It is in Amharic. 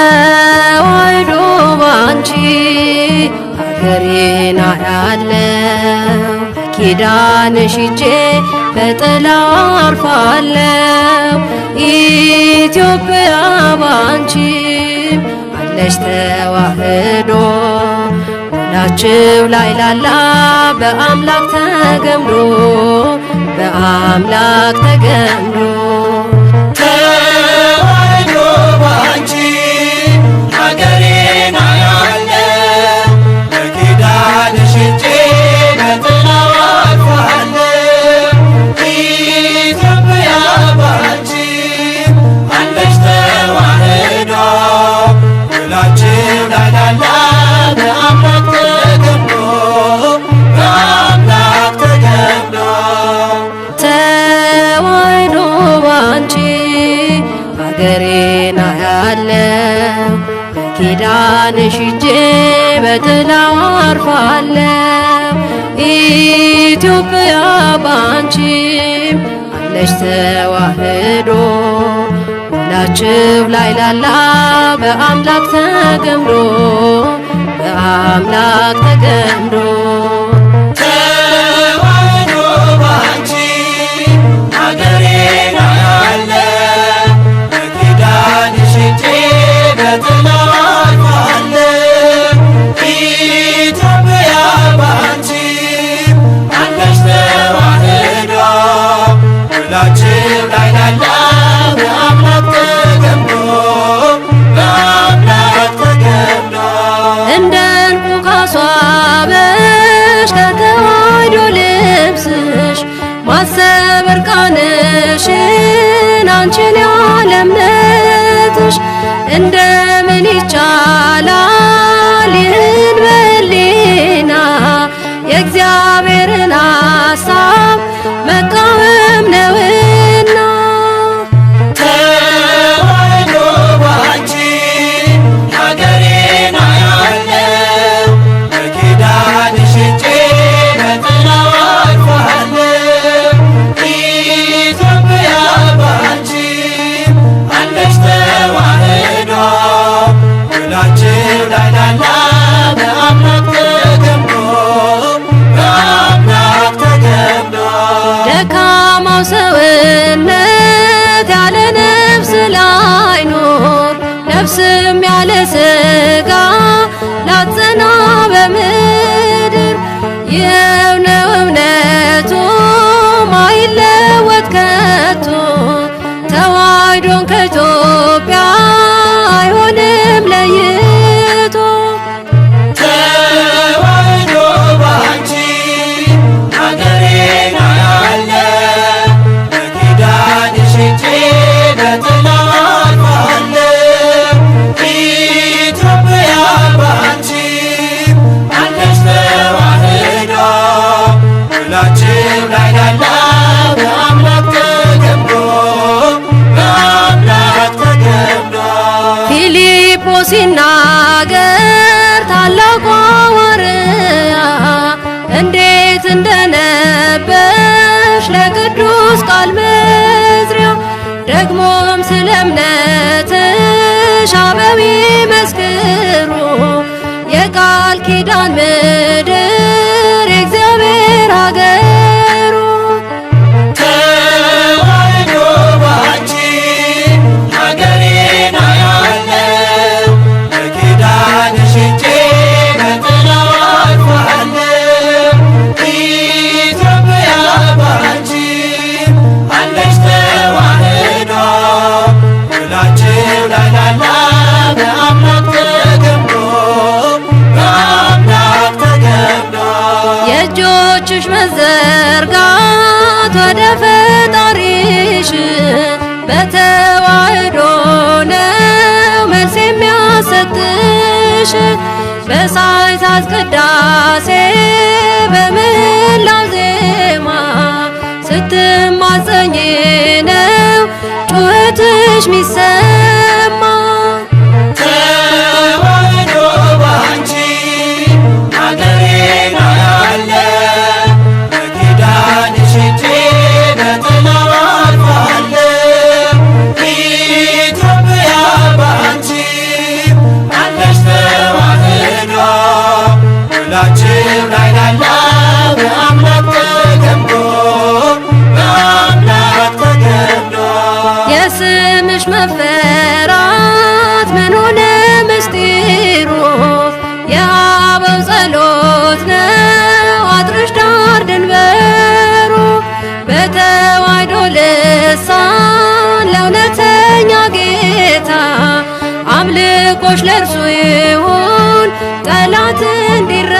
ተዋሕዶ ባንቺ ሀገሬን አያለው ኪዳንሽ ሄጄ በጥላው አርፋለው ኢትዮጵያ ባንቺ አለሽ ተዋሕዶ ሁላችሁ ላይ ላላ በአምላክ ተገምዶ በአምላክ ተገምዶ ተዋሕዶ ባንቺ ሀገሬን አያለው በኪዳንሽ ሄጄ በጥላው አልፋለው ኢትዮጵያ ባንቺ አለሽ ተዋሕዶ ሁላችሁ ላይ ላላ በአምላክ ተገምዶ በአምላክ ተገምዶ ተዋሕዶ ባንቺ ሀገሬን አያለው በኪዳንሽ ሄጄ በጥላው አርፋለው ኢትዮጵያ ባንቺ አለሽ ተዋሕዶ ሁላችሁ ላይ ላላ በአምላክ ተገምዶ በአምላክ ተገምዶ ተዋሕዶ ባንቺ ሀገሬን አያለው በኪዳንሽ ሄጄ በጥላው አልፋለው ኢትዮጵያ ባንቺ አለሽ ተዋሕዶ ሁላችሁ ላይ ላላ በአምላክ ተገምዶ በአምላክ ተገምዶ እንደ ዕንቁ ካስዋበሽ ከተዋሕዶ ልብስሽ ማሰብ እርቃንሽን አንቺን ያለ እምነትሽ እንደምን ይቻላል ይህን በሕሊና የእግዚአብሔርን ሐሳብ መቃወም ነውና ተዋሕዶ ባንቺ ሀገሬን አያለው በኪዳንሽ ሄጄ በጥላው አልፋለው ኢትዮጵያ ባንቺ አለሽ ተዋሕዶ ሁላችሁ ላይ ላላ በአምላክ ተገምዶ በአምላክ ተገምዶ ደካማው ሰውነት ያለ ነፍስ ላይኖር ነፍስም ያለ ሥጋ ላትጸና በምድር ይኸው ነው እምነቱ ማይለወጥ ከቶ ተዋሕዶን ከኢትዮጵያ አይሆንም ለይቶ ተዋሕዶ ባንቺ ሀገሬን አያለው በኪዳንሽ ሄጄ በጥላው አልፋለው ኢትዮጵያ ባንቺ አለሽ ተዋሕዶ ሁላችሁ ላይ ላላ በአምላክ ተገምዶ በአምላክ ተገምዶ ፊልጶስ ሲናገር ታላቁ ሐዋርያ እንዴት እንደነበርሽ ለቅዱስ ቃል መዝሪያ ደግሞም ስለ እምነትሽ አበው ይመስክሩ የቃል ኪዳን ምድር የእግዚአብሔር አገሩ ተዋሕዶ ባንቺ ሀገሬን አያለው በኪዳንሽ ሄጄ በጥላው አልፋለው ኢትዮጵያ ባንቺ አለሽ ተዋሕዶ ሁላችሁ ላይ ላላ በአምላክ ተገምዶ በአምላክ ተገምዶ የእጆችሽ መዘርጋት ወደ ፈጣሪሽ በተዋሕዶ ነው መልስ የሚያሰጥሽ በሰዓታት ቅዳሴ በምህላው ዜማ ስትማጸኝ ነው ጩኸትሽ ሚሰማ ተዋሕዶ ባንቺ ሀገሬን አያለው በኪዳንሽ ሄጄ በጥላው አልፋለው ኢትዮጵያ ባንቺ በላያችን ላይ ላላ በአምላክ ተገምዶ በአምላክ ተገምዶ የስምሽ መፈራት ምን ሆነ ምስጢሩ የአበው ጸሎት ነው አጥርሽ ዳር ድንበሩ በተዋሕዶ ልሳን ለእውነተኛ ጌታ አምልኮሽ ለእርሱ ይሁን ጠላት እንዲረ